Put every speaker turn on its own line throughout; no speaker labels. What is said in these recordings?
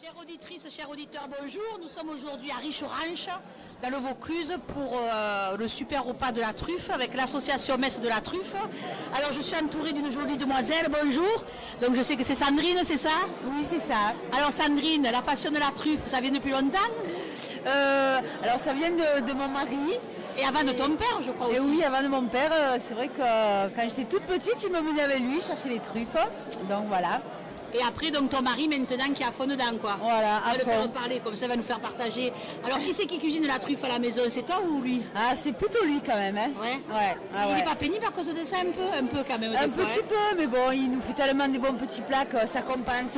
Chères auditrices, chers auditeurs, bonjour. Nous sommes aujourd'hui à Richeranche, dans le Vaucluse, pour le super repas de la truffe avec l'association Messe de la Truffe. Alors je suis entourée d'une jolie demoiselle, bonjour. Donc je sais que c'est Sandrine, c'est ça?
Oui, c'est ça.
Alors Sandrine, la passion de la truffe, ça vient depuis longtemps?
Alors ça vient de mon mari.
Et avant de ton père, je crois aussi.
Et oui, avant de mon père. C'est vrai que quand j'étais toute petite, il me menait avec lui chercher les truffes. Donc voilà.
Et après, donc ton mari maintenant qui est à fond dedans, quoi.
Voilà,
on va
à
le
fond.
faire parler, comme ça il va nous faire partager. Alors qui c'est qui cuisine la truffe à la maison? C'est toi ou lui?
Ah, c'est plutôt lui quand même. Hein.
Ouais.
Ouais. Ah,
Il
ouais.
n'est pas pénible à cause de ça un peu quand même.
Un
des fois,
petit peu, mais bon, il nous fait tellement des bons petits plats que ça compense.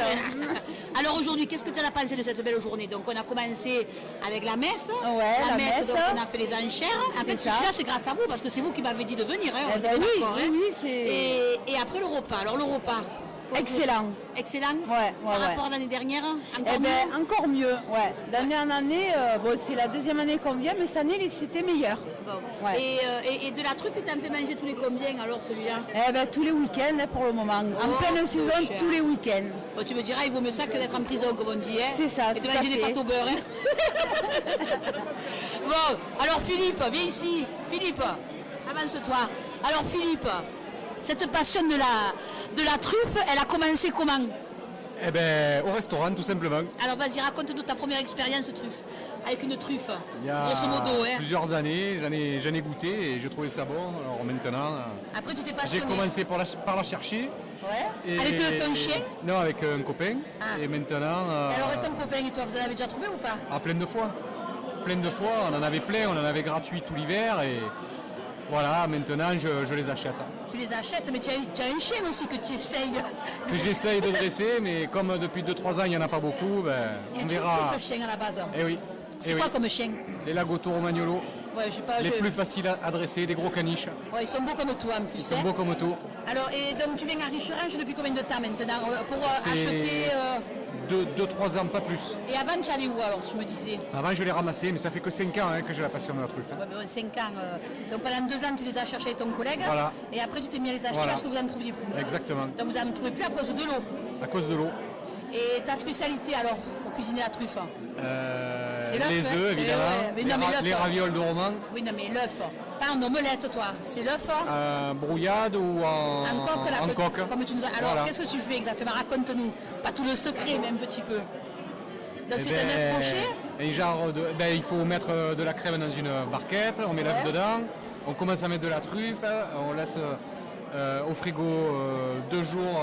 Alors aujourd'hui, qu'est-ce que tu as pensé de cette belle journée? Donc on a commencé avec la messe.
Ouais, la messe.
Donc on a fait les enchères. En fait,
ça.
celui-là, c'est grâce à vous, parce que c'est vous qui m'avez dit de venir. Hein,
Eh ben oui, c'est...
Et après le repas. Alors le repas.
Excellent.
Excellent.
Ouais,
Par rapport à l'année dernière, encore mieux.
Encore mieux, ouais. D'année en année, bon, c'est la deuxième année qu'on vient, mais cette année, c'était meilleur.
Bon.
Ouais.
Et de la truffe, tu t'en fais manger tous les combien alors celui-là?
Tous les week-ends hein, pour le moment. En pleine saison,
cher.
tous les week-ends.
Bon, tu me diras, il vaut mieux ça que d'être en prison, comme on dit. Hein,
C'est ça,
et de
tout
manger
à
des
fait.
pâtes au beurre. Hein. Bon, alors Philippe, viens ici. Philippe, avance-toi. Alors Philippe, cette passion de la truffe, elle a commencé comment?
Eh bien, au restaurant, tout simplement.
Alors vas-y, raconte-nous ta première expérience truffe, avec une truffe,
Il y a
grosso modo. Hein.
plusieurs années, j'en ai goûté et j'ai trouvé ça bon. Alors maintenant,
Après, tu t'es
j'ai
passionné.
commencé par la chercher.
Ouais.
Et-
Avec ton chien?
Non, avec un copain.
Ah.
Et maintenant,
Et alors, et ton copain et toi, vous en avez déjà trouvé ou pas?
plein de fois. Plein de fois, on en avait plein, on en avait gratuit tout l'hiver. Et voilà, maintenant, je les achète.
Tu les achètes, mais tu as un chien aussi que tu essayes.
Que j'essaye de dresser, mais comme depuis 2-3 ans, il n'y en a pas beaucoup, ben,
Il
on
est
verra.
trop fou, ce chien à la base.
Eh oui.
C'est
eh
quoi
oui.
comme chien?
Les Lagotto Romagnolo,
Ouais, j'ai pas.
les plus faciles à dresser, des gros caniches.
Ouais, ils sont beaux comme toi en plus.
Ils sont
hein.
beaux comme tout.
Alors, et donc tu viens à Richerange depuis combien de temps maintenant pour
fait
acheter
2-3 ans, pas plus.
Et avant, tu allais où alors, tu me disais?
Avant, je l'ai ramassé, mais ça fait que 5 ans hein, que j'ai la passion de la truffe.
Ouais, mais 5 ans. Donc pendant 2 ans, tu les as cherchés avec ton collègue.
Voilà.
Et après, tu t'es mis à les acheter
Voilà.
parce que vous n'en trouviez plus.
Exactement.
Donc vous n'en trouvez plus à cause de l'eau.
À cause de l'eau.
Et ta spécialité alors pour cuisiner la truffe? C'est l'œuf,
Les
hein.
œufs, évidemment.
Ouais, mais non, mais l'œuf,
Les ravioles de roman.
Oui, non, mais l'œuf. Pas en omelette, toi. C'est l'œuf.
Brouillade ou en,
En coque, là,
en coque.
comme tu nous as... Alors,
Voilà.
qu'est-ce que tu fais exactement? Raconte-nous. Pas tout le secret, mais un petit peu. Donc,
Eh
c'est un œuf poché.
et genre il faut mettre de la crème dans une barquette, on met l'œuf dedans, on commence à mettre de la truffe, on laisse au frigo 2 jours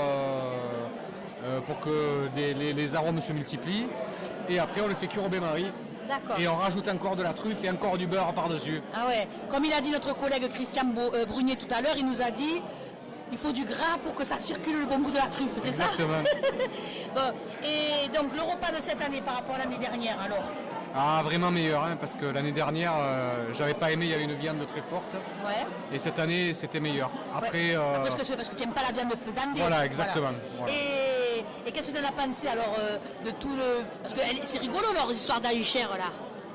pour que les arômes se multiplient. Et après, on le fait cuire au bain-marie.
D'accord.
Et on rajoute encore de la truffe et encore du beurre par-dessus.
Ah ouais. Comme il a dit notre collègue Christian Brunier tout à l'heure, il nous a dit il faut du gras pour que ça circule le bon goût de la truffe, c'est ça?
Exactement.
Bon. Et donc, le repas de cette année par rapport à l'année dernière, alors?
Ah, vraiment meilleur, hein, parce que l'année dernière, j'avais pas aimé, il y avait une viande très forte.
Ouais.
Et cette année, c'était meilleur. Après,
Parce que tu n'aimes pas la viande faisandée.
Voilà, exactement. Voilà.
Et qu'est-ce que tu en as pensé alors de tout le... Parce que c'est rigolo leur histoire d'Aïchère là.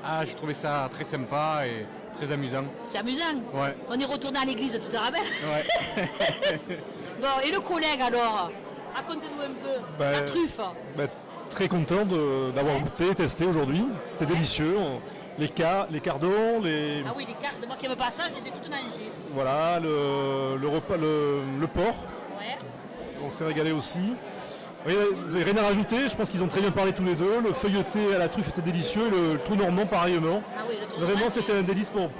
Ah, j'ai trouvé ça très sympa et très amusant.
C'est amusant.
Ouais.
On est retourné à l'église, tu te rappelles?
Ouais.
Bon, et le collègue alors? Raconte-nous un peu. La truffe.
Très content d'avoir goûté, testé aujourd'hui. C'était délicieux. Les cardons,
Ah oui, les cartes, moi qui n'aime pas ça, je les ai toutes mangées.
voilà, le repas, le porc.
Ouais.
On s'est régalé aussi. Oui, rien à rajouter, je pense qu'ils ont très bien parlé tous les deux. Le feuilleté à la truffe était délicieux, le tout normand pareillement.
Ah oui, le tout
Vraiment,
normand,
c'était un délice pour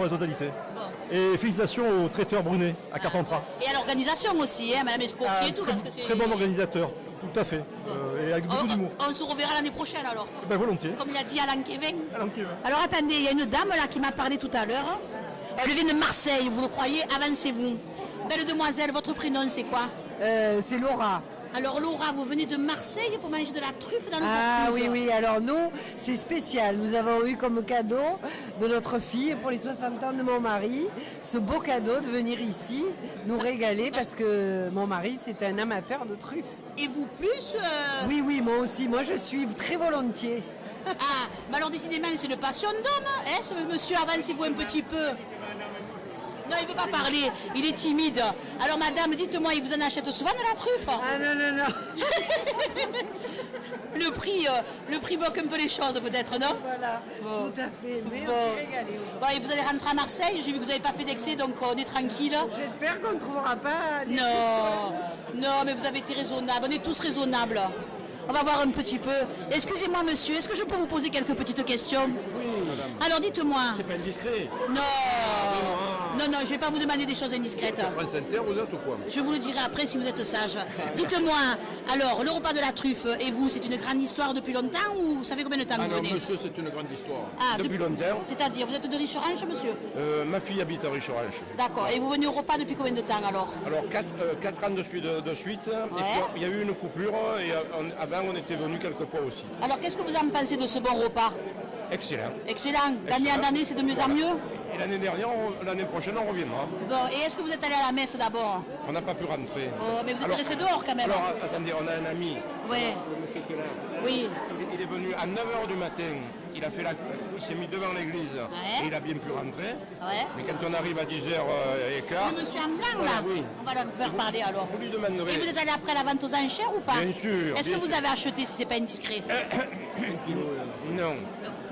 la totalité.
Bon.
Et félicitations au traiteur Brunet à Carpentras.
Et à l'organisation aussi, hein, Madame Escoffier et tout. Parce que c'est...
Très bon organisateur, tout à fait. Et avec beaucoup d'humour.
On se reverra l'année prochaine alors.
Ben, volontiers.
Comme il a dit Alain Kevin.
Alain Kevin.
Alors attendez, il y a une dame là qui m'a parlé tout à l'heure. Elle vient de Marseille, vous le croyez? Avancez-vous. Belle demoiselle, votre prénom c'est quoi?
C'est Laura.
Alors Laura, vous venez de Marseille pour manger de la truffe dans le
Ah
Vaucluse.
oui, oui, alors nous, c'est spécial. Nous avons eu comme cadeau de notre fille pour les 60 ans de mon mari, ce beau cadeau de venir ici nous régaler parce que mon mari, c'est un amateur de truffes.
Et vous plus
Oui, oui, moi aussi. Moi, je suis très volontiers.
Ah, mais alors décidément c'est une passion d'homme, hein, ce monsieur, avancez-vous un petit peu. Non, il ne veut pas parler, il est timide. Alors madame, dites-moi, il vous en achète souvent de la truffe?
Ah non, non, non.
Le prix bloque un peu les choses peut-être, non?
Voilà,
Bon.
tout à fait. Mais
Bon.
on s'est régalé aujourd'hui.
Bon, et vous allez rentrer à Marseille, j'ai vu que vous n'avez pas fait d'excès, donc on est tranquille.
J'espère qu'on ne trouvera pas des trucs sur
Non, non, mais vous avez été raisonnable, on est tous raisonnables. On va voir un petit peu. Excusez-moi monsieur, est-ce que je peux vous poser quelques petites questions?
Oui, madame.
Alors dites-moi.
C'est pas indiscret.
Non, non, non, je ne vais pas vous demander des choses indiscrètes.
France Inter, vous êtes ou quoi?
Je vous le dirai après si vous êtes sage. Dites-moi, alors, le repas de la truffe et vous, c'est une grande histoire depuis longtemps ou ça fait combien de temps que
Ah
vous
non,
venez?
monsieur, c'est une grande histoire.
Ah,
Depuis longtemps.
C'est-à-dire, vous êtes de Richerange, monsieur?
Ma fille habite à Richerange.
D'accord. Et vous venez au repas depuis combien de temps alors?
Alors, 4 ans de suite. Et puis, il y a eu une coupure. Et avant, on était venus quelques fois aussi.
Alors, qu'est-ce que vous en pensez de ce bon repas?
Excellent.
Excellent. D'année en année, c'est de mieux en mieux?
Et l'année dernière, l'année prochaine, on reviendra.
Bon, et est-ce que vous êtes allé à la messe d'abord?
On n'a pas pu rentrer.
Oh, mais vous êtes resté dehors quand même.
Alors, attendez, on a un ami,
Ouais,
le monsieur Keller.
oui.
Il est venu à 9h du matin. Il s'est mis devant l'église.
Ouais.
Et il a bien pu rentrer.
Ouais.
Mais quand on arrive à 10h15,
Le monsieur en blanc
Voilà,
là,
oui.
on va le faire parler alors.
vous lui demanderez.
Et vous êtes allé après la vente aux enchères ou pas?
Bien sûr,
Est-ce
bien
que vous
sûr.
avez acheté si c'est pas indiscret?
Non.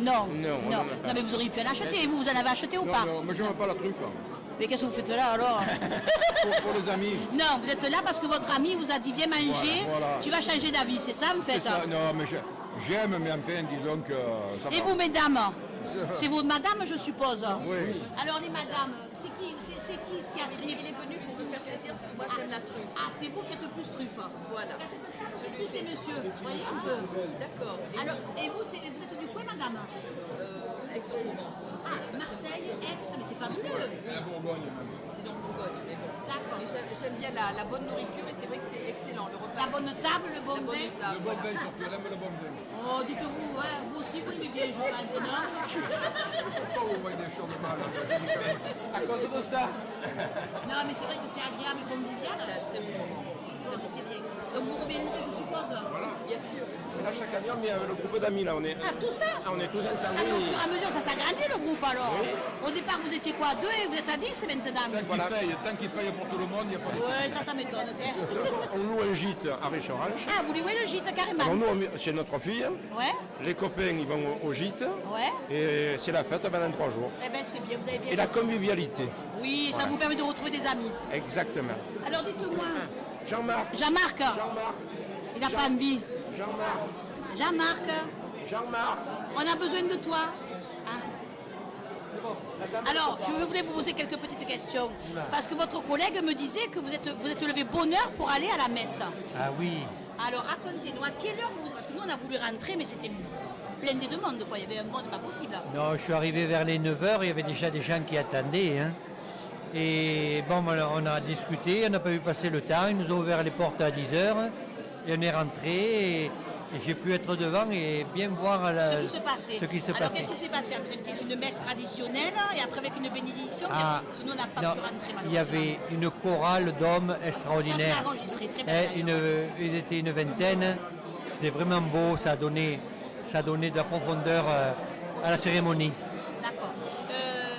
Non,
Non, on en a pas.
Non, mais vous auriez pu en acheter. Et vous, vous en avez acheté ou pas?
moi je n'aime pas la truffe.
Mais qu'est-ce que vous faites là alors?
Pour les amis.
Non, vous êtes là parce que votre ami vous a dit viens manger,
Voilà.
tu vas changer d'avis, c'est ça en fait?
Non, mais j'aime, mais enfin, disons que ça
Et
va.
vous, mesdames? C'est votre madame, je suppose?
Oui.
Alors les madames, c'est qui ce qui arrive? Il est venu pour me faire plaisir parce que moi j'aime la truffe. Ah, c'est vous qui êtes le plus truffe. Voilà. C'est plus ces messieurs, vous voyez un peu. D'accord. Alors, et vous, vous êtes du coin, madame? Aix-en-Provence. Ah, Marseille, Aix, mais c'est fabuleux.
Bourgogne même. C'est dans Bourgogne, mais bon.
D'accord.
Mais j'aime bien la bonne nourriture et c'est vrai que c'est excellent. Le repas.
La bonne table, le bon
La bonne
vin.
table,
Le bon
voilà.
vin surtout, elle aime le bon vin.
Oh, dites-vous, hein, vous aussi, vous aimez bien, je pense, non?
Pourquoi vous voyez des choses de mal à cause de ça.
Non, mais c'est vrai que c'est agréable et convivial.
C'est un très bon moment.
Bon, mais c'est bien. Donc vous reviendrez, je suppose.
Bien sûr.
Là, chaque année, on est avec le groupe d'amis, là, on est...
Ah, tout ça?
On est tous ensemble.
Ah, mais au fur et à mesure, ça s'agrandit le groupe alors. Au départ, vous étiez quoi, 2 et vous êtes à 10 maintenant?
Tant qu'il paye pour tout le monde, il n'y a pas de...
Ouais, ça m'étonne.
On loue un gîte à Richerange.
Ah, vous louez le gîte carrément?
Alors nous, c'est notre fille.
Ouais,
Les copains, ils vont au gîte.
ouais.
Et c'est la fête pendant 3 jours.
Eh bien, c'est bien, vous avez bien
Et la
raison.
convivialité.
Oui, ça vous permet de retrouver des amis.
Exactement.
Alors dites-moi,
Jean-Marc.
Jean-Marc,
Jean-Marc.
il n'a pas envie.
Jean-Marc.
Jean-Marc,
Jean-Marc.
on a besoin de toi. Ah. Alors, je voulais vous poser quelques petites questions. Parce que votre collègue me disait que vous êtes levé bonne heure pour aller à la messe.
Ah oui,
Alors, racontez-nous, à quelle heure vous... Parce que nous, on a voulu rentrer, mais c'était blindé de monde, quoi. Il y avait un monde pas possible.
non, je suis arrivé vers les 9h, il y avait déjà des gens qui attendaient. Hein. Et bon, on a discuté, on n'a pas vu passer le temps, ils nous ont ouvert les portes à 10h, et on est rentré, et j'ai pu être devant et bien voir
Ce qui se passait.
ce qui se
Alors,
passait.
qu'est-ce qui s'est passé en réalité? C'est une messe traditionnelle, et après avec une bénédiction,
Ah,
parce que nous, on n'a pas
non,
pu rentrer,
il y
malheureusement.
avait une chorale d'hommes
Ça, je l'ai
extraordinaires.
enregistré, très bien.
Ils étaient une vingtaine, c'était vraiment beau, ça a donné de la profondeur à la cérémonie.
D'accord.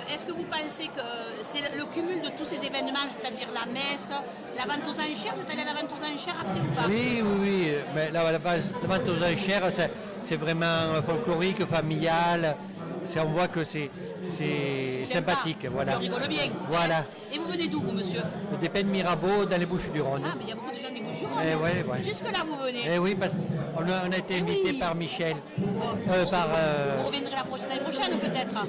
Est-ce que vous pensez que c'est le cumul de tous ces événements, c'est-à-dire la messe, la vente aux enchères? Vous êtes allé à la vente aux enchères après ou pas?
Oui, mais la vente aux enchères, c'est vraiment folklorique, familial. On voit que c'est
sympa.
sympathique. Voilà.
On rigole bien.
Voilà.
Et vous venez d'où, vous, monsieur?
Des Pays de Mirabeau dans les Bouches-du-Rhône.
Ah, mais il y a beaucoup de gens des Bouches-du-Rhône.
Eh ouais, ouais.
Jusque-là, vous venez.
Eh oui, parce qu'on a été invité
oui.
par Michel.
Vous reviendrez l'année prochaine, peut-être?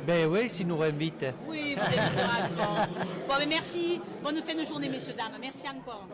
Ben oui, s'il nous réinvite.
Oui, vous êtes d'accord. Bon, mais merci. Bonne fin de journée, messieurs, dames. Merci encore.